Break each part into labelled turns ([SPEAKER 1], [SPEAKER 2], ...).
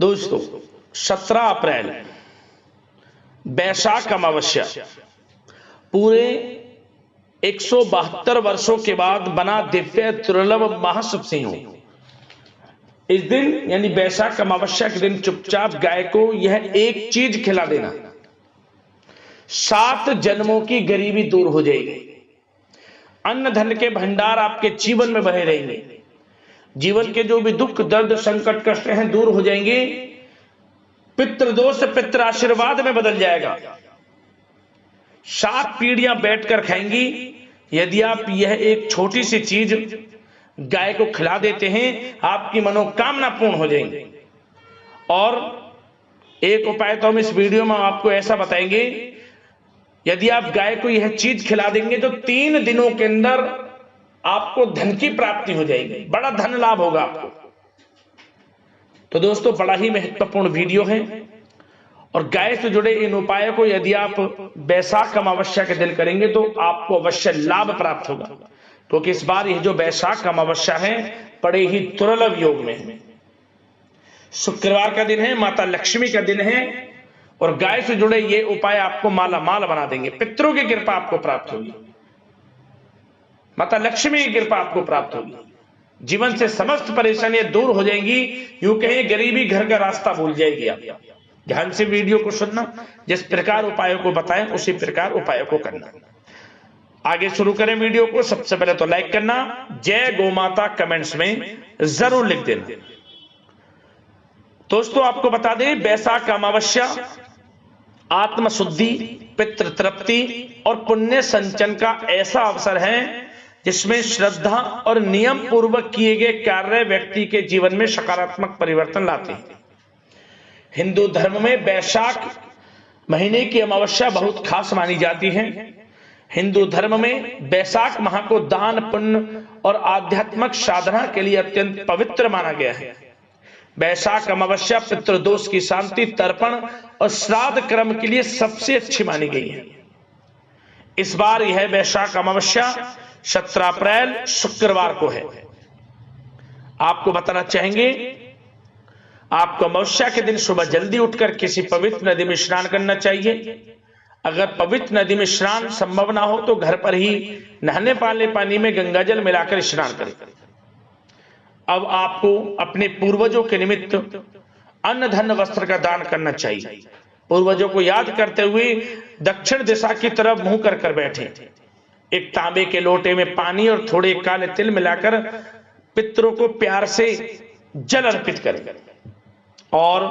[SPEAKER 1] दोस्तों 17 अप्रैल बैसाख अमावस्या पूरे 172 वर्षों के बाद बना दिव्य दुर्लभ महाशुभ सिंह। इस दिन यानी बैसाख अमावस्या के दिन चुपचाप गाय को यह एक चीज खिला देना, 7 जन्मों की गरीबी दूर हो जाएगी। अन्न धन के भंडार आपके जीवन में बहे रहेंगे। जीवन के जो भी दुख दर्द संकट कष्ट हैं दूर हो जाएंगे। पितृदोष पितृ आशीर्वाद में बदल जाएगा। 7 पीढ़ियां बैठकर खाएंगी। यदि आप यह एक छोटी सी चीज गाय को खिला देते हैं, आपकी मनोकामना पूर्ण हो जाएंगी। और एक उपाय तो हम इस वीडियो में आपको ऐसा बताएंगे, यदि आप गाय को यह चीज खिला देंगे तो 3 दिनों के अंदर आपको धन की प्राप्ति हो जाएगी, बड़ा धन लाभ होगा आपको। तो दोस्तों बड़ा ही महत्वपूर्ण वीडियो है और गाय से जुड़े इन उपायों को यदि आप बैसाख अमावस्या के दिन करेंगे तो आपको अवश्य लाभ प्राप्त होगा, क्योंकि इस बार यह जो बैसाख अमावस्या है बड़े ही दुर्लभ योग में है। शुक्रवार का दिन है, माता लक्ष्मी का दिन है और गाय से जुड़े ये उपाय आपको माला माल बना देंगे। पितरों की कृपा आपको प्राप्त होगी, माता लक्ष्मी की कृपा आपको प्राप्त होगी। जीवन से समस्त परेशानियां दूर हो जाएंगी। यूं कहें गरीबी घर का रास्ता भूल जाएगी आप। ध्यान से वीडियो को सुनना, जिस प्रकार उपायों को बताएं उसी प्रकार उपायों को करना। आगे शुरू करें वीडियो को। सबसे पहले तो लाइक करना, जय गौ माता कमेंट्स में जरूर लिख देना। दोस्तों आपको बता दें, बैसाख अमावस्या आत्मशुद्धि, पितृ तृप्ति और पुण्य संचन का ऐसा अवसर है जिसमें श्रद्धा और नियम पूर्वक किए गए कार्य व्यक्ति के जीवन में सकारात्मक परिवर्तन लाते हैं। हिंदू धर्म में बैसाख महीने की अमावस्या बहुत खास मानी जाती है। हिंदू धर्म में बैसाख माह को दान पुण्य और आध्यात्मिक साधना के लिए अत्यंत पवित्र माना गया है। बैसाख अमावस्या पितृदोष की शांति, तर्पण और श्राद्ध कर्म के लिए सबसे अच्छी मानी गई है। इस बार यह बैसाख अमावस्या 17 अप्रैल शुक्रवार को है। आपको बताना चाहेंगे, आपको अमावस्या के दिन सुबह जल्दी उठकर किसी पवित्र नदी में स्नान करना चाहिए। अगर पवित्र नदी में स्नान संभव ना हो तो घर पर ही नहाने वाले पानी में गंगाजल मिलाकर स्नान करें। अब आपको अपने पूर्वजों के निमित्त अन्न धन वस्त्र का दान करना चाहिए। पूर्वजों को याद करते हुए दक्षिण दिशा की तरफ मुंह कर बैठे। एक तांबे के लोटे में पानी और थोड़े काले तिल मिलाकर पितरों को प्यार से जल अर्पित करें। और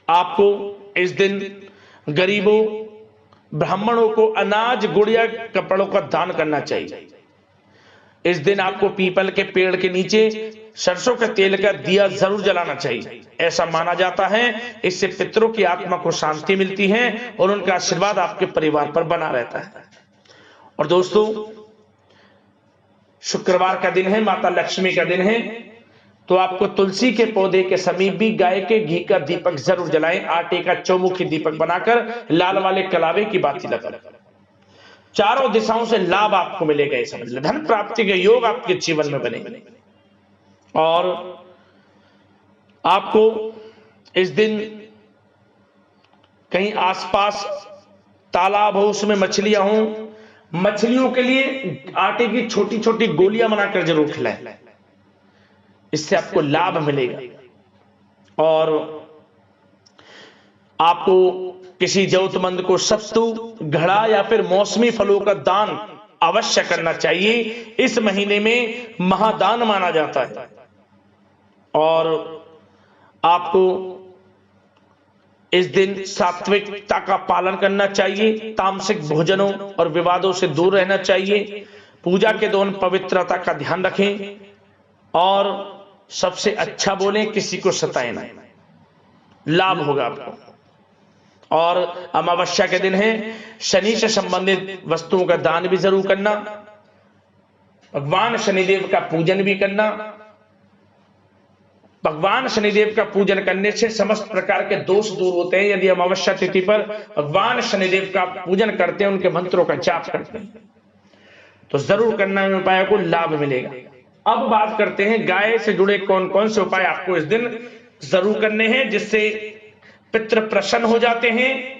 [SPEAKER 1] आपको इस दिन गरीबों ब्राह्मणों को अनाज गुड़ या कपड़ों का दान करना चाहिए। इस दिन आपको पीपल के पेड़ के नीचे सरसों के तेल का दिया जरूर जलाना चाहिए। ऐसा माना जाता है इससे पितरों की आत्मा को शांति मिलती है और उनका आशीर्वाद आपके परिवार पर बना रहता है। और दोस्तों शुक्रवार का दिन है, माता लक्ष्मी का दिन है, तो आपको तुलसी के पौधे के समीप भी गाय के घी का दीपक जरूर जलाएं। आटे का चौमुखी दीपक बनाकर लाल वाले कलावे की बाती लगाएं। चारों दिशाओं से लाभ आपको मिलेगा। समझ लें, धन प्राप्ति के योग आपके जीवन में बनेंगे। और आपको इस दिन कहीं आसपास तालाब हो, उसमें मछलियां हों, मछलियों के लिए आटे की छोटी छोटी गोलियां बनाकर जरूर खिलाएं। इससे आपको लाभ मिलेगा। और आपको किसी जरूरतमंद को सत्तू, घड़ा या फिर मौसमी फलों का दान अवश्य करना चाहिए। इस महीने में महादान माना जाता है। और आपको इस दिन सात्विकता का पालन करना चाहिए। तामसिक भोजनों और विवादों से दूर रहना चाहिए। पूजा के दौरान पवित्रता का ध्यान रखें और सबसे अच्छा बोलें, किसी को सताएं ना, लाभ होगा आपको। और अमावस्या के दिन है, शनि से संबंधित वस्तुओं का दान भी जरूर करना। भगवान शनिदेव का पूजन भी करना। भगवान शनिदेव का पूजन करने से समस्त प्रकार के दोष दूर होते हैं। यदि अमावस्या तिथि पर भगवान शनिदेव का पूजन करते हैं, उनके मंत्रों का जाप करते हैं, तो जरूर करना, इन उपायों को लाभ मिलेगा। अब बात करते हैं गाय से जुड़े कौन कौन से उपाय आपको इस दिन जरूर करने हैं, जिससे पितृ प्रसन्न हो जाते हैं,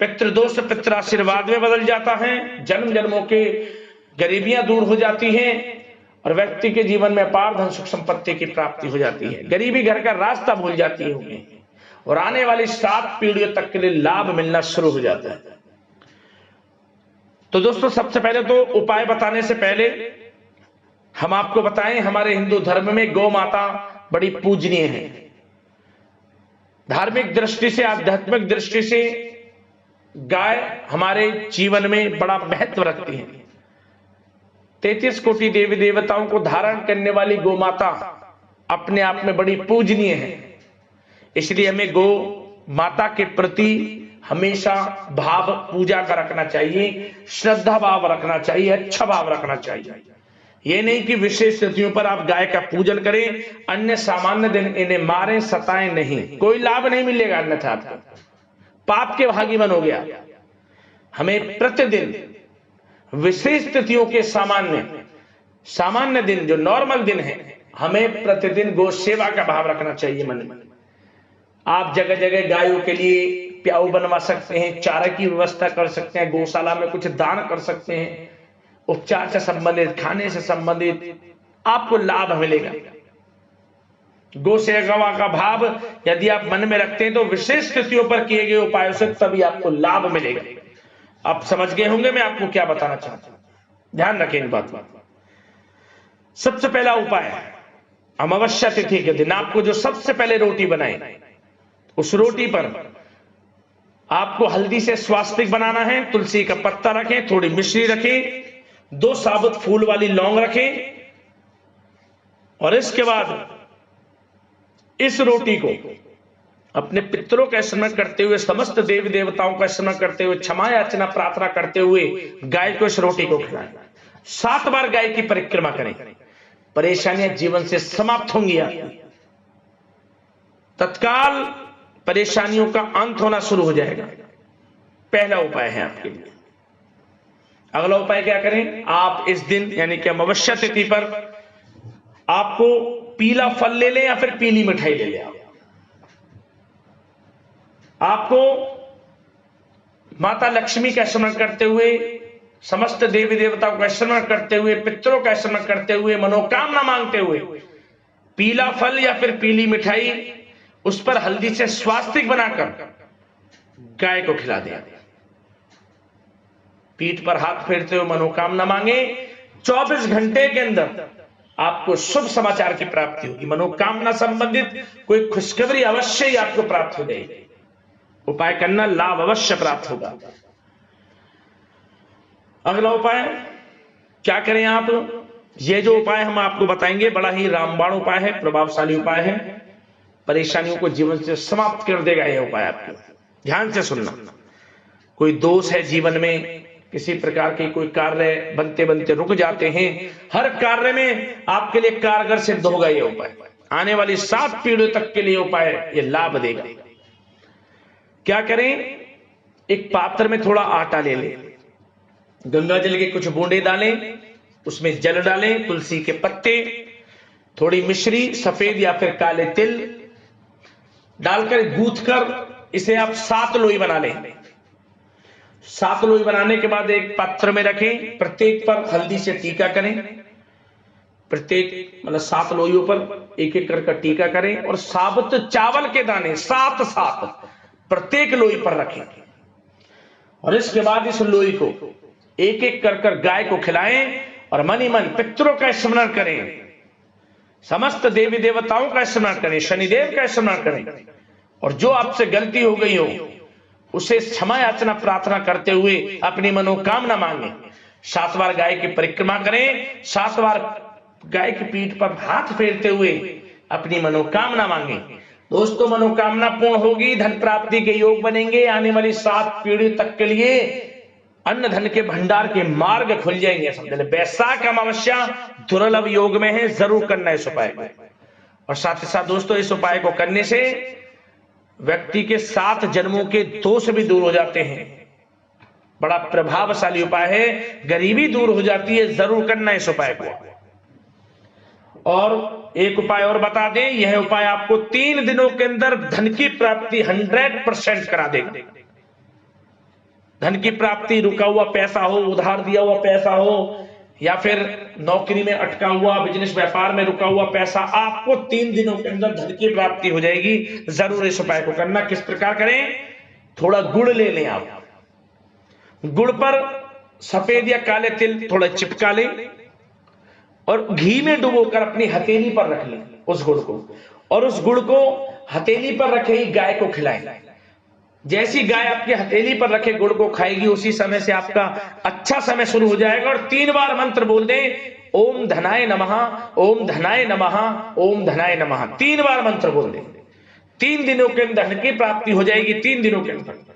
[SPEAKER 1] पितृदोष पितृ आशीर्वाद में बदल जाता है, जन्म जन्मों के गरीबियां दूर हो जाती हैं और व्यक्ति के जीवन में अपार धन सुख संपत्ति की प्राप्ति हो जाती है। गरीबी घर का रास्ता भूल जाती है और आने वाली 7 पीढ़ियों तक के लिए लाभ मिलना शुरू हो जाता है। तो दोस्तों, सबसे पहले तो उपाय बताने से पहले हम आपको बताएं, हमारे हिंदू धर्म में गौ माता बड़ी पूजनीय है। धार्मिक दृष्टि से, आध्यात्मिक दृष्टि से गाय हमारे जीवन में बड़ा महत्व रखती है। 33 कोटि देवी देवताओं को धारण करने वाली गौ माता अपने आप में बड़ी पूजनीय है। इसलिए हमें गौ माता के प्रति हमेशा भाव पूजा का रखना चाहिए, श्रद्धा भाव रखना चाहिए, अच्छा भाव रखना चाहिए। ये नहीं कि विशेष तिथियों पर आप गाय का पूजन करें, अन्य सामान्य दिन इन्हें मारें, सताएं नहीं, कोई लाभ नहीं मिलेगा, अन्यथा पाप के भागी बन हो गया। हमें प्रतिदिन विशेष तिथियों के सामान्य दिन, जो नॉर्मल दिन है, हमें प्रतिदिन गौ सेवा का भाव रखना चाहिए मन में। आप जगह जगह गायों के लिए प्याऊ बनवा सकते हैं, चारा की व्यवस्था कर सकते हैं, गौशाला में कुछ दान कर सकते हैं, उपचार से संबंधित, खाने से संबंधित आपको लाभ मिलेगा। गौ सेवा का भाव यदि आप मन में रखते हैं तो विशेष तिथियों पर किए गए उपायों से तभी आपको लाभ मिलेगा। आप समझ गए होंगे मैं आपको क्या बताना चाहता हूं, ध्यान रखें इन बातों। सबसे पहला उपाय, अमावस्या तिथि के दिन आपको जो सबसे पहले रोटी बनाए, उस रोटी पर आपको हल्दी से स्वास्तिक बनाना है, तुलसी का पत्ता रखें, थोड़ी मिश्री रखें, 2 साबुत फूल वाली लौंग रखें और इसके बाद इस रोटी को अपने पितरों का स्मरण करते हुए, समस्त देवी देवताओं का स्मरण करते हुए, क्षमा याचना प्रार्थना करते हुए गाय को इस रोटी को खिलाएं। 7 बार गाय की परिक्रमा करें, परेशानियां जीवन से समाप्त होंगी, तत्काल परेशानियों का अंत होना शुरू हो जाएगा। पहला उपाय है आपके लिए। अगला उपाय क्या करें, आप इस दिन यानी कि अमावस्या तिथि पर आपको पीला फल ले लें या फिर पीली मिठाई ले लें। आपको माता लक्ष्मी का स्मरण करते हुए, समस्त देवी देवताओं का स्मरण करते हुए, पितरों का स्मरण करते हुए, मनोकामना मांगते हुए पीला फल या फिर पीली मिठाई, उस पर हल्दी से स्वास्तिक बनाकर गाय को खिला दें। पीठ पर हाथ फेरते हुए मनोकामना मांगे। 24 घंटे के अंदर आपको शुभ समाचार की प्राप्ति होगी, मनोकामना संबंधित कोई खुशखबरी अवश्य ही आपको प्राप्त हो जाएगी। उपाय करना, लाभ अवश्य प्राप्त होगा। अगला उपाय क्या करें आप, ये जो उपाय हम आपको बताएंगे बड़ा ही रामबाण उपाय है, प्रभावशाली उपाय है, परेशानियों को जीवन से समाप्त कर देगा यह उपाय। आपको ध्यान से सुनना। कोई दोष है जीवन में, किसी प्रकार के कोई कार्य बनते बनते रुक जाते हैं, हर कार्य में आपके लिए कारगर सिद्ध होगा यह उपाय। आने वाली 7 पीढ़ियों तक के लिए उपाय ये लाभ देगा। क्या करें, एक पात्र में थोड़ा आटा ले लें, गंगा जल के कुछ बूंदे डालें, उसमें जल डालें, तुलसी के पत्ते, थोड़ी मिश्री, सफेद या फिर काले तिल डालकर गूंथ कर इसे आप 7 लोई बना लें। 7 लोई बनाने के बाद एक पात्र में रखें, प्रत्येक पर हल्दी से टीका करें, प्रत्येक मतलब 7 लोइयों पर एक एक कर टीका करें और साबुत चावल के दाने 7 प्रत्येक लोई पर रखें और इसके बाद इस लोई को एक एक कर गाय को खिलाएं और मन ही मन पितरों का स्मरण करें, समस्त देवी देवताओं का स्मरण करें, शनिदेव का स्मरण करें और जो आपसे गलती हो गई हो उसे क्षमा याचना प्रार्थना करते हुए अपनी मनोकामना मांगे। 7 बार गाय की परिक्रमा करें, 7 बार गाय की पीठ पर हाथ फेरते हुए अपनी मनोकामना मांगे। दोस्तों, मनोकामना पूर्ण होगी, धन प्राप्ति के योग बनेंगे, आने वाली 7 पीढ़ी तक के लिए अन्न धन के भंडार के मार्ग खुल जाएंगे। समझ, वैशाख अमावस्या दुर्लभ योग में है, जरूर करना इस उपाय को। और साथ ही साथ दोस्तों, इस उपाय को करने से व्यक्ति के 7 जन्मों के दोष भी दूर हो जाते हैं। बड़ा प्रभावशाली उपाय है, गरीबी दूर हो जाती है, जरूर करना इस उपाय को। और एक उपाय और बता दें, यह उपाय आपको 3 दिनों के अंदर धन की प्राप्ति 100% करा देगा। धन की प्राप्ति, रुका हुआ पैसा हो, उधार दिया हुआ पैसा हो, या फिर नौकरी में अटका हुआ, बिजनेस व्यापार में रुका हुआ पैसा, आपको 3 दिनों के अंदर धन की प्राप्ति हो जाएगी। जरूर इस उपाय को करना। किस प्रकार करें? थोड़ा गुड़ ले लें आप, गुड़ पर सफेद या काले तिल थोड़ा चिपका लें और घी में डुबोकर अपनी हथेली पर रख लें उस गुड़ को, और उस गुड़ को हथेली पर रखे ही गाय को खिलाएं। जैसी गाय आपकी हथेली पर रखे गुड़ को खाएगी, उसी समय से आपका अच्छा समय शुरू हो जाएगा। और 3 बार मंत्र बोल दें, ओम धनाय नमः, ओम धनाय नमः, ओम धनाय नमः। 3 बार मंत्र बोल दें। 3 दिनों के अंदर धन की प्राप्ति हो जाएगी। 3 दिनों के अंदर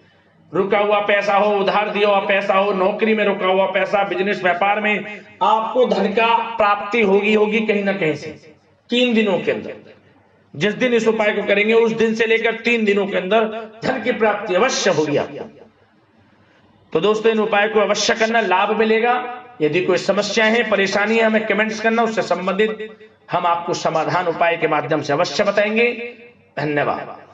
[SPEAKER 1] रुका हुआ पैसा हो, उधार दिया हुआ पैसा हो, नौकरी में रुका हुआ पैसा, बिजनेस व्यापार में, आपको धन का प्राप्ति होगी कहीं ना कहीं से 3 दिनों के अंदर। जिस दिन इस उपाय को करेंगे उस दिन से लेकर 3 दिनों के अंदर धन की प्राप्ति अवश्य होगी आपको। तो दोस्तों, इन उपाय को अवश्य करना, लाभ मिलेगा। यदि कोई समस्या है, परेशानी है, हमें कमेंट्स करना, उससे संबंधित हम आपको समाधान उपाय के माध्यम से अवश्य बताएंगे। धन्यवाद।